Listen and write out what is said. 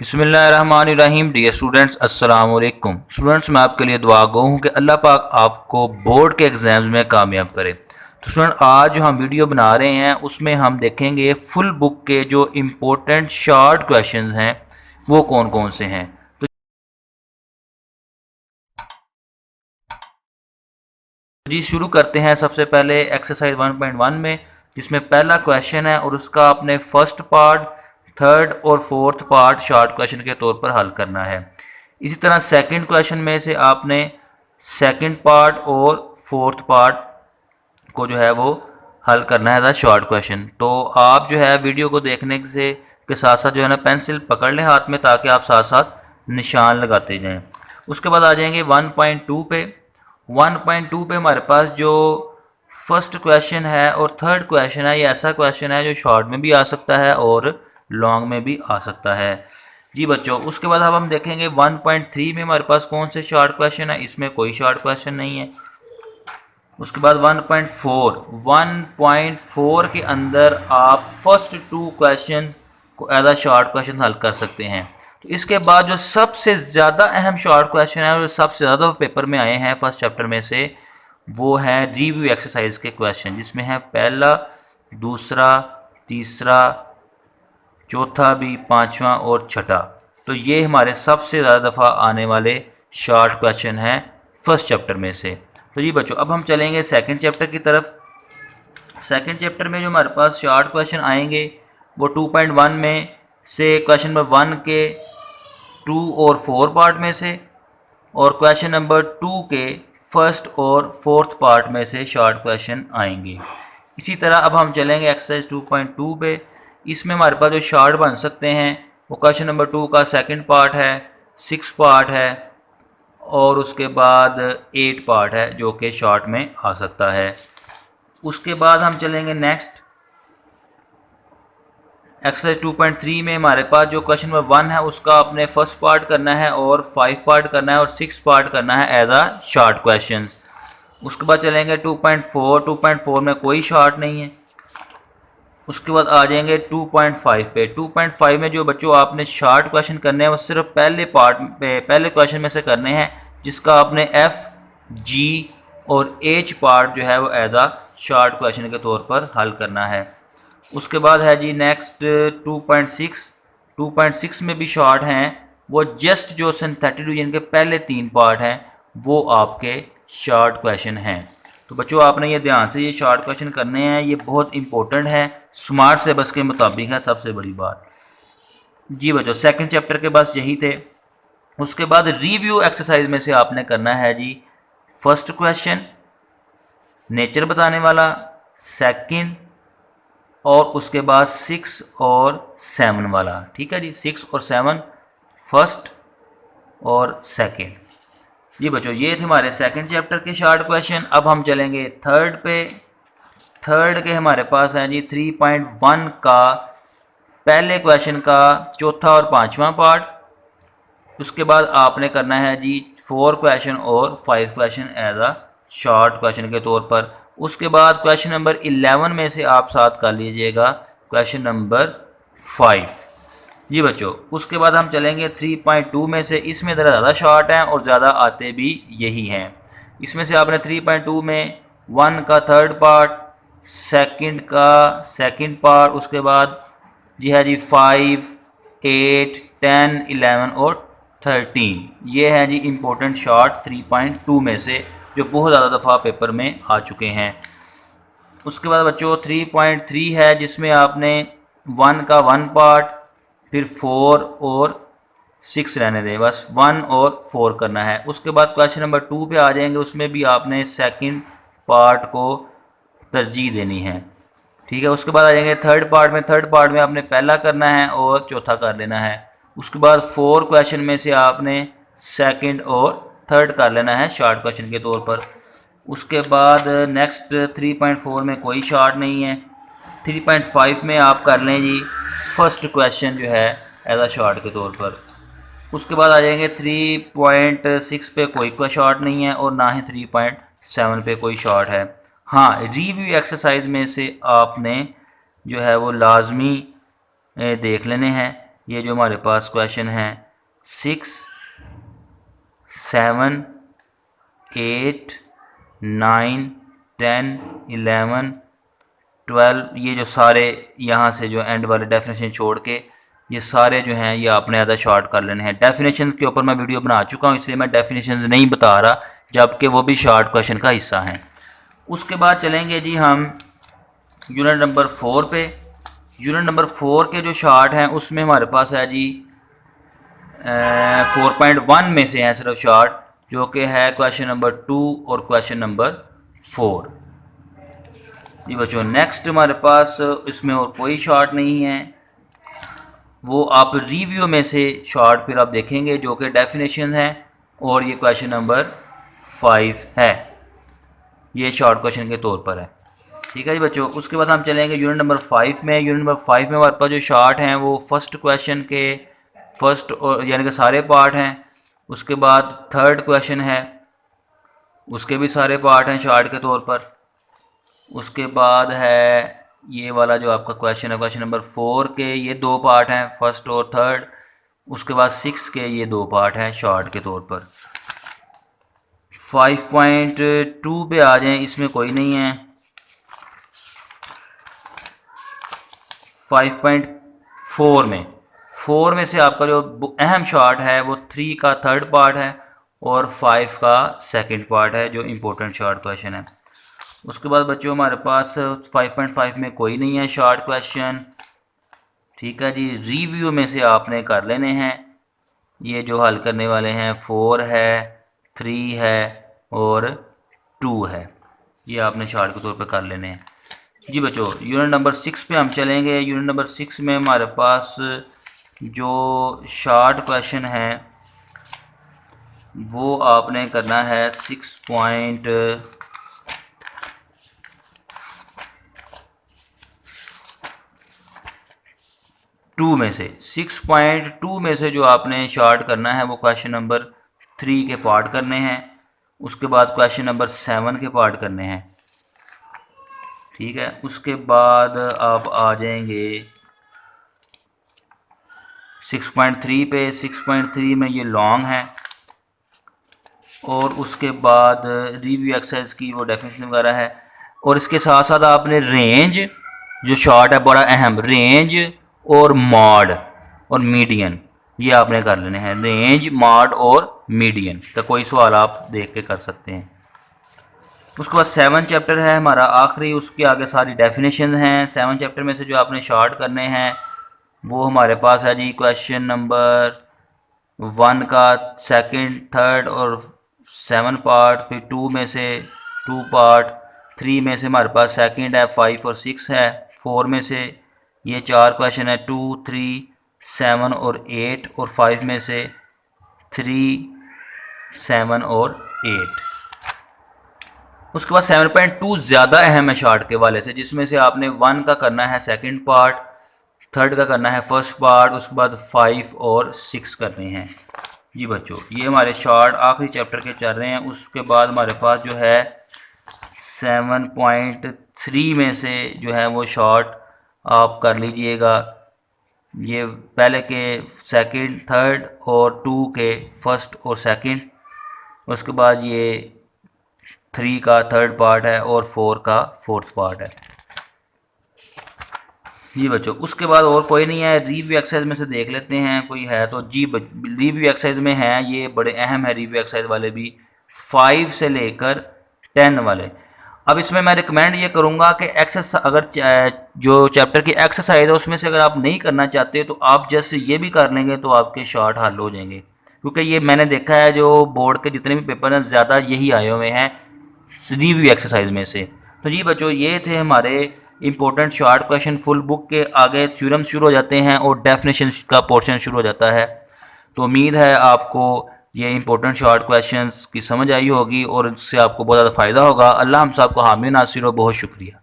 बिस्मिल्लाहिर्रहमानिर्रहीम। Dear students, अस्सलाम वालेकुम। स्टूडेंट्स, मैं आपके लिए दुआ गो हूँ कि अल्लाह पाक आपको बोर्ड के एग्ज़ाम्स में कामयाब करे। तो स्टूडेंट, आज जो हम वीडियो बना रहे हैं उसमें हम देखेंगे फुल बुक के जो इम्पोर्टेंट शॉर्ट क्वेश्चंस हैं वो कौन कौन से हैं। तो जी शुरू करते हैं। सबसे पहले एक्सरसाइज 1.1 में, जिसमें पहला क्वेश्चन है और उसका आपने फर्स्ट पार्ट, थर्ड और फोर्थ पार्ट शॉर्ट क्वेश्चन के तौर पर हल करना है। इसी तरह सेकंड क्वेश्चन में से आपने सेकंड पार्ट और फोर्थ पार्ट को जो है वो हल करना है शॉर्ट क्वेश्चन। तो आप जो है वीडियो को देखने से के साथ साथ जो है ना पेंसिल पकड़ लें हाथ में, ताकि आप साथ साथ निशान लगाते जाएं। उसके बाद आ जाएंगे 1.2 पे। 1.2 पे हमारे पास जो फर्स्ट क्वेश्चन है और थर्ड क्वेश्चन है, ये ऐसा क्वेश्चन है जो शॉर्ट में भी आ सकता है और लॉन्ग में भी आ सकता है। जी बच्चों, उसके बाद अब हम देखेंगे 1.3 में हमारे पास कौन से शॉर्ट क्वेश्चन है। इसमें कोई शॉर्ट क्वेश्चन नहीं है। उसके बाद 1.4 के अंदर आप फर्स्ट टू क्वेश्चन को एज अ शॉर्ट क्वेश्चन हल कर सकते हैं। तो इसके बाद जो सबसे ज़्यादा अहम शॉर्ट क्वेश्चन है और सबसे ज़्यादा पेपर में आए हैं फर्स्ट चैप्टर में से, वो है रिव्यू एक्सरसाइज के क्वेश्चन, जिसमें है पहला, दूसरा, तीसरा, चौथा भी, पांचवा और छठा। तो ये हमारे सबसे ज़्यादा दफ़ा आने वाले शॉर्ट क्वेश्चन हैं फर्स्ट चैप्टर में से। तो जी बच्चों, अब हम चलेंगे सेकंड चैप्टर की तरफ। सेकंड चैप्टर में जो हमारे पास शॉर्ट क्वेश्चन आएंगे वो 2.1 में से क्वेश्चन नंबर 1 के 2 और 4 पार्ट में से, और क्वेश्चन नंबर 2 के फर्स्ट और फोर्थ पार्ट में से शॉर्ट क्वेश्चन आएंगे। इसी तरह अब हम चलेंगे एक्सरसाइज 2.2 पे। इसमें हमारे पास जो शॉर्ट बन सकते हैं वो क्वेश्चन नंबर 2 का सेकंड पार्ट है, 6 पार्ट है और उसके बाद 8 पार्ट है जो कि शॉर्ट में आ सकता है। उसके बाद हम चलेंगे नेक्स्ट एक्सरसाइज 2.3 में। हमारे पास जो क्वेश्चन नंबर 1 है उसका आपने फर्स्ट पार्ट करना है और 5 पार्ट करना है और 6 पार्ट करना है एज अ शॉर्ट क्वेश्चन। उसके बाद चलेंगे 2.4। 2.4 में कोई शॉर्ट नहीं है। उसके बाद आ जाएंगे 2.5 पे। 2.5 में जो बच्चों आपने शॉर्ट क्वेश्चन करने हैं वो सिर्फ पहले पार्ट पे, पहले क्वेश्चन में से करने हैं, जिसका आपने F, G और H पार्ट जो है वो एज आ शॉर्ट क्वेश्चन के तौर पर हल करना है। उसके बाद है जी नेक्स्ट 2.6। 2.6 में भी शॉर्ट हैं, वो जस्ट जो सिंथेटिक डिवीजन के पहले 3 पार्ट हैं वो आपके शॉर्ट क्वेश्चन हैं। तो बच्चों, आपने ये ध्यान से ये शॉर्ट क्वेश्चन करने हैं, ये बहुत इंपॉर्टेंट है, स्मार्ट सिलेबस के मुताबिक है, सबसे बड़ी बात। जी बच्चों, सेकंड चैप्टर के बस यही थे। उसके बाद रिव्यू एक्सरसाइज में से आपने करना है जी फर्स्ट क्वेश्चन नेचर बताने वाला, सेकंड और उसके बाद 6 और 7 वाला। ठीक है जी, 6 और 7 फर्स्ट और सेकंड। जी बच्चों, ये थे हमारे सेकंड चैप्टर के शॉर्ट क्वेश्चन। अब हम चलेंगे थर्ड पे। थर्ड के हमारे पास है जी 3.1 का पहले क्वेश्चन का चौथा और पांचवा पार्ट। उसके बाद आपने करना है जी 4 क्वेश्चन और 5 question as a short question के तौर पर। उसके बाद क्वेश्चन नंबर 11 में से आप साथ कर लीजिएगा क्वेश्चन नंबर 5। जी बच्चों, उसके बाद हम चलेंगे 3.2 में से। इसमें ज़्यादा शॉर्ट हैं और ज़्यादा आते भी यही हैं। इसमें से आपने 3.2 में 1 का थर्ड पार्ट, सेकंड का सेकंड पार्ट, उसके बाद जी है जी 5, 8, 10, 11 और 13, ये हैं जी इम्पोर्टेंट शॉर्ट 3.2 में से, जो बहुत ज़्यादा दफ़ा पेपर में आ चुके हैं। उसके बाद बच्चों 3.3 है, जिसमें आपने 1 का 1 पार्ट, फिर 4 और 6 रहने दें, बस 1 और 4 करना है। उसके बाद क्वेश्चन नंबर 2 पे आ जाएंगे, उसमें भी आपने सेकंड पार्ट को तरजीह देनी है। ठीक है। उसके बाद आ जाएंगे थर्ड पार्ट में। थर्ड पार्ट में आपने पहला करना है और चौथा कर लेना है। उसके बाद 4 क्वेश्चन में से आपने सेकंड और थर्ड कर लेना है शॉर्ट क्वेश्चन के तौर पर। उसके बाद नेक्स्ट 3.4 में कोई शॉर्ट नहीं है। 3.5 में आप कर लें जी फर्स्ट क्वेश्चन जो है एज अ शॉर्ट के तौर पर। उसके बाद आ जाएंगे 3.6 पे कोई शॉर्ट नहीं है और ना ही 3.7 पे कोई शॉर्ट है। हाँ, रिव्यू एक्सरसाइज में से आपने जो है वो लाजमी देख लेने हैं। ये जो हमारे पास क्वेश्चन है 6, 7, 8, 9, 10, 11, 12, ये जो सारे यहाँ से जो एंड वाले डेफिनेशन छोड़ के ये सारे जो हैं ये आपने ज़्यादा शॉर्ट कर लेने हैं। डेफिनेशन के ऊपर मैं वीडियो बना चुका हूँ, इसलिए मैं डेफिनेशन नहीं बता रहा, जबकि वो भी शॉर्ट क्वेश्चन का हिस्सा हैं। उसके बाद चलेंगे जी हम यूनिट नंबर 4 पे। यूनिट नंबर 4 के जो शॉर्ट हैं उसमें हमारे पास है जी 4.1 में से हैं सिर्फ शॉर्ट, जो कि है क्वेश्चन नंबर 2 और क्वेश्चन नंबर 4। जी बच्चों, नेक्स्ट हमारे पास इसमें और कोई शॉर्ट नहीं है, वो आप रिव्यू में से शॉर्ट फिर आप देखेंगे जो कि डेफिनेशन है, और ये क्वेश्चन नंबर 5 है, ये शॉर्ट क्वेश्चन के तौर पर है। ठीक है जी बच्चों, उसके बाद हम चलेंगे यूनिट नंबर 5 में। यूनिट नंबर 5 में हमारे पास जो शॉर्ट हैं वो फर्स्ट क्वेश्चन के फर्स्ट यानी कि सारे पार्ट हैं। उसके बाद थर्ड क्वेश्चन है, उसके भी सारे पार्ट हैं शॉर्ट के तौर पर। उसके बाद है ये वाला जो आपका क्वेश्चन है, क्वेश्चन नंबर 4 के ये 2 पार्ट हैं, फर्स्ट और थर्ड। उसके बाद 6 के ये 2 पार्ट हैं शॉर्ट के तौर पर। 5.2 पे आ जाएं, इसमें कोई नहीं है। 4 में से आपका जो अहम शॉर्ट है वो 3 का थर्ड पार्ट है और 5 का सेकंड पार्ट है, जो इम्पोर्टेंट शॉर्ट क्वेश्चन है। उसके बाद बच्चों हमारे पास 5.5 में कोई नहीं है शॉर्ट क्वेश्चन। ठीक है जी, रिव्यू में से आपने कर लेने हैं। ये जो हल करने वाले हैं 4 है, 3 है और 2 है, ये आपने शॉर्ट के तौर पे कर लेने हैं। जी बच्चों, यूनिट नंबर 6 पे हम चलेंगे। यूनिट नंबर 6 में हमारे पास जो शॉर्ट क्वेश्चन है वो आपने करना है 6.2 में से। 6.2 में से जो आपने शॉर्ट करना है वो क्वेश्चन नंबर 3 के पार्ट करने हैं। उसके बाद क्वेश्चन नंबर 7 के पार्ट करने हैं। ठीक है, उसके बाद आप आ जाएंगे 6.3 पे। 6.3 में ये लॉन्ग है, और उसके बाद रिव्यू एक्सरसाइज की वो डेफिनेशन वगैरह है। और इसके साथ साथ आपने रेंज जो शॉर्ट है, बड़ा अहम, रेंज और मॉड और मीडियन, ये आपने कर लेने हैं। रेंज, मॉड और मीडियन का कोई सवाल आप देख के कर सकते हैं। उसके बाद 7 चैप्टर है हमारा आखिरी, उसके आगे सारी डेफिनेशन हैं। 7 चैप्टर में से जो आपने शॉर्ट करने हैं वो हमारे पास है जी क्वेश्चन नंबर 1 का सेकंड, थर्ड और 7 पार्ट, फिर 2 में से 2 पार्ट, 3 में से हमारे पास सेकंड है, 5 और 6 है, 4 में से ये 4 क्वेश्चन है, 2, 3, 7 और 8, और 5 में से 3, 7 और 8। उसके बाद 7.2 ज़्यादा अहम है शॉर्ट के वाले से, जिसमें से आपने 1 का करना है सेकंड पार्ट, थर्ड का करना है फर्स्ट पार्ट, उसके बाद 5 और 6 करने हैं। जी बच्चों, ये हमारे शॉर्ट आखिरी चैप्टर के चल रहे हैं। उसके बाद हमारे पास जो है 7.3 में से जो है वो शॉर्ट आप कर लीजिएगा। ये पहले के सेकंड, थर्ड और 2 के फर्स्ट और सेकंड। उसके बाद ये 3 का थर्ड पार्ट है और 4 का फोर्थ पार्ट है। जी बच्चों, उसके बाद और कोई नहीं है। रिव्यू एक्सरसाइज में से देख लेते हैं कोई है तो। जी रिव्यू एक्सरसाइज में है, ये बड़े अहम है रिव्यू एक्सरसाइज वाले भी, 5 से लेकर 10 वाले। अब इसमें मैं रिकमेंड ये करूँगा कि एक्सरसाइज, अगर जो चैप्टर की एक्सरसाइज है उसमें से अगर आप नहीं करना चाहते तो आप जस्ट ये भी कर लेंगे तो आपके शॉर्ट हल हो जाएंगे, क्योंकि ये मैंने देखा है जो बोर्ड के जितने भी पेपर हैं ज़्यादा यही आए हुए हैं रिव्यू एक्सरसाइज में से। तो जी बच्चों, ये थे हमारे important short question. Full book के आगे थ्योरम शुरू हो जाते हैं और डेफिनेशन का पोर्शन शुरू हो जाता है। तो उम्मीद है आपको ये इंपॉर्टेंट शॉर्ट क्वेश्चंस की समझ आई होगी और इससे आपको बहुत ज़्यादा फ़ायदा होगा। अल्लाह हम सबको हामी नासिर हो। बहुत शुक्रिया।